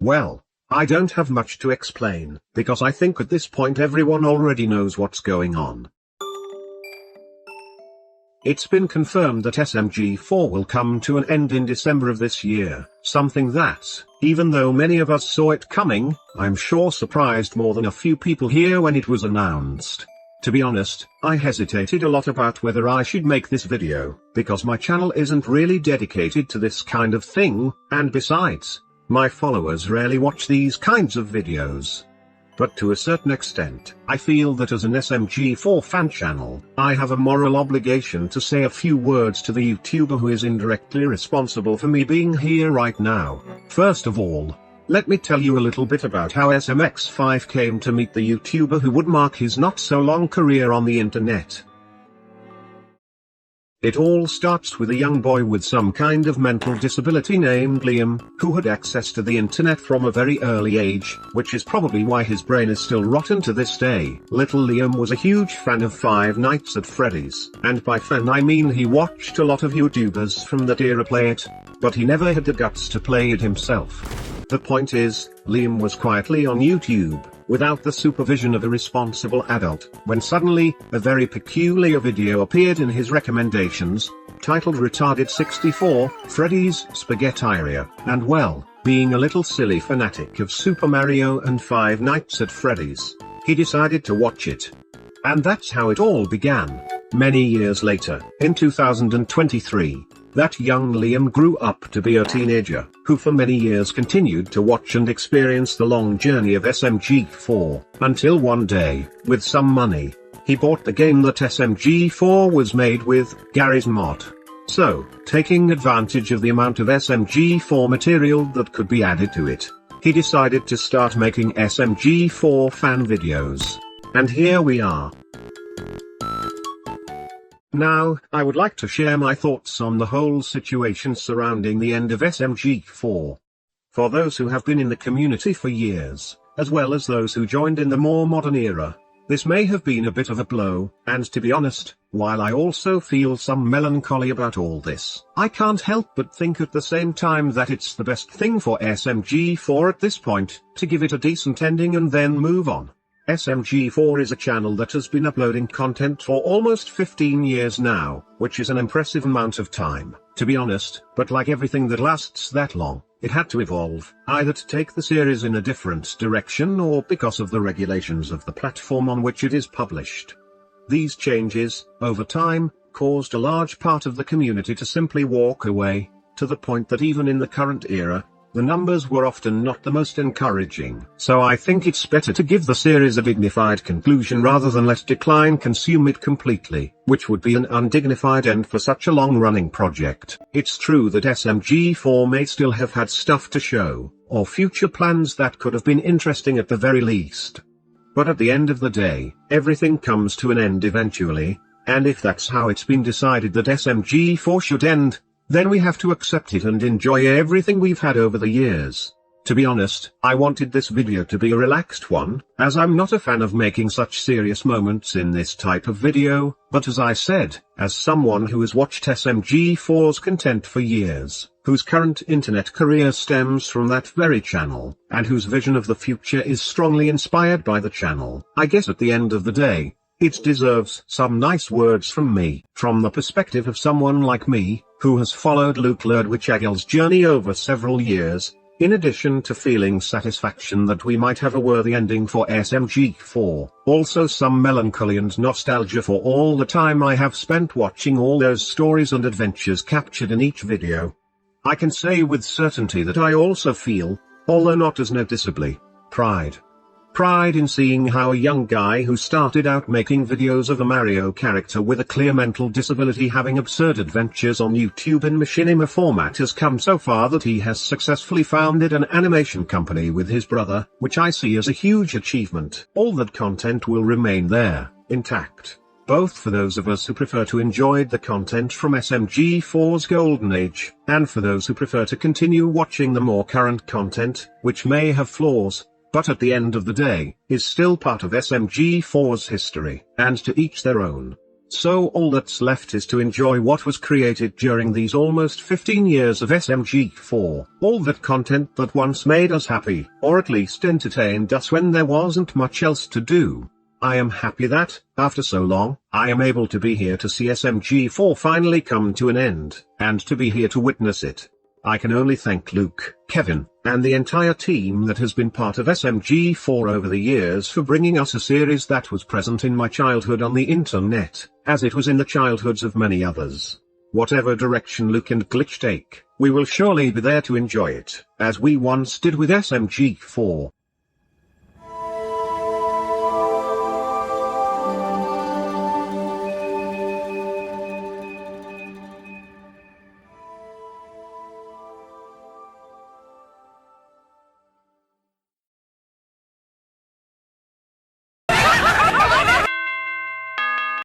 Well, I don't have much to explain, because I think at this point everyone already knows what's going on. It's been confirmed that SMG4 will come to an end in December of this year, something that, even though many of us saw it coming, I'm sure surprised more than a few people here when it was announced. To be honest, I hesitated a lot about whether I should make this video, because my channel isn't really dedicated to this kind of thing, and besides, my followers rarely watch these kinds of videos. But to a certain extent, I feel that as an SMG4 fan channel, I have a moral obligation to say a few words to the YouTuber who is indirectly responsible for me being here right now. First of all, let me tell you a little bit about how SMX5 came to meet the YouTuber who would mark his not-so-long career on the internet. It all starts with a young boy with some kind of mental disability named Liam, who had access to the internet from a very early age, which is probably why his brain is still rotten to this day. Little Liam was a huge fan of Five Nights at Freddy's, and by fan I mean he watched a lot of YouTubers from that era play it, but he never had the guts to play it himself. The point is, Liam was quietly on YouTube, without the supervision of a responsible adult, when suddenly, a very peculiar video appeared in his recommendations, titled Retarded 64, Freddy's Spaghettiria, and well, being a little silly fanatic of Super Mario and Five Nights at Freddy's, he decided to watch it. And that's how it all began. Many years later, in 2023, that young Liam grew up to be a teenager, who for many years continued to watch and experience the long journey of SMG4, until one day, with some money, he bought the game that SMG4 was made with, Garry's Mod. So, taking advantage of the amount of SMG4 material that could be added to it, he decided to start making SMG4 fan videos. And here we are. Now, I would like to share my thoughts on the whole situation surrounding the end of SMG4. For those who have been in the community for years, as well as those who joined in the more modern era, this may have been a bit of a blow, and to be honest, while I also feel some melancholy about all this, I can't help but think at the same time that it's the best thing for SMG4 at this point, to give it a decent ending and then move on. SMG4 is a channel that has been uploading content for almost 15 years now, which is an impressive amount of time, to be honest, but like everything that lasts that long, it had to evolve, either to take the series in a different direction or because of the regulations of the platform on which it is published. These changes, over time, caused a large part of the community to simply walk away, to the point that even in the current era, the numbers were often not the most encouraging. So I think it's better to give the series a dignified conclusion rather than let decline consume it completely, which would be an undignified end for such a long-running project. It's true that SMG4 may still have had stuff to show, or future plans that could have been interesting at the very least. But at the end of the day, everything comes to an end eventually, and if that's how it's been decided that SMG4 should end, then we have to accept it and enjoy everything we've had over the years. To be honest, I wanted this video to be a relaxed one, as I'm not a fan of making such serious moments in this type of video, but as I said, as someone who has watched SMG4's content for years, whose current internet career stems from that very channel, and whose vision of the future is strongly inspired by the channel, I guess at the end of the day, it deserves some nice words from me, from the perspective of someone like me, who has followed Lerdwichagul's journey over several years, in addition to feeling satisfaction that we might have a worthy ending for SMG4, also some melancholy and nostalgia for all the time I have spent watching all those stories and adventures captured in each video. I can say with certainty that I also feel, although not as noticeably, pride. Pride in seeing how a young guy who started out making videos of a Mario character with a clear mental disability having absurd adventures on YouTube in machinima format has come so far that he has successfully founded an animation company with his brother, which I see as a huge achievement. All that content will remain there, intact, both for those of us who prefer to enjoy the content from SMG4's golden age, and for those who prefer to continue watching the more current content, which may have flaws, but at the end of the day, is still part of SMG4's history, and to each their own. So all that's left is to enjoy what was created during these almost 15 years of SMG4, all that content that once made us happy, or at least entertained us when there wasn't much else to do. I am happy that, after so long, I am able to be here to see SMG4 finally come to an end, and to be here to witness it. I can only thank Luke, Kevin, and the entire team that has been part of SMG4 over the years for bringing us a series that was present in my childhood on the internet, as it was in the childhoods of many others. Whatever direction Luke and Glitch take, we will surely be there to enjoy it, as we once did with SMG4.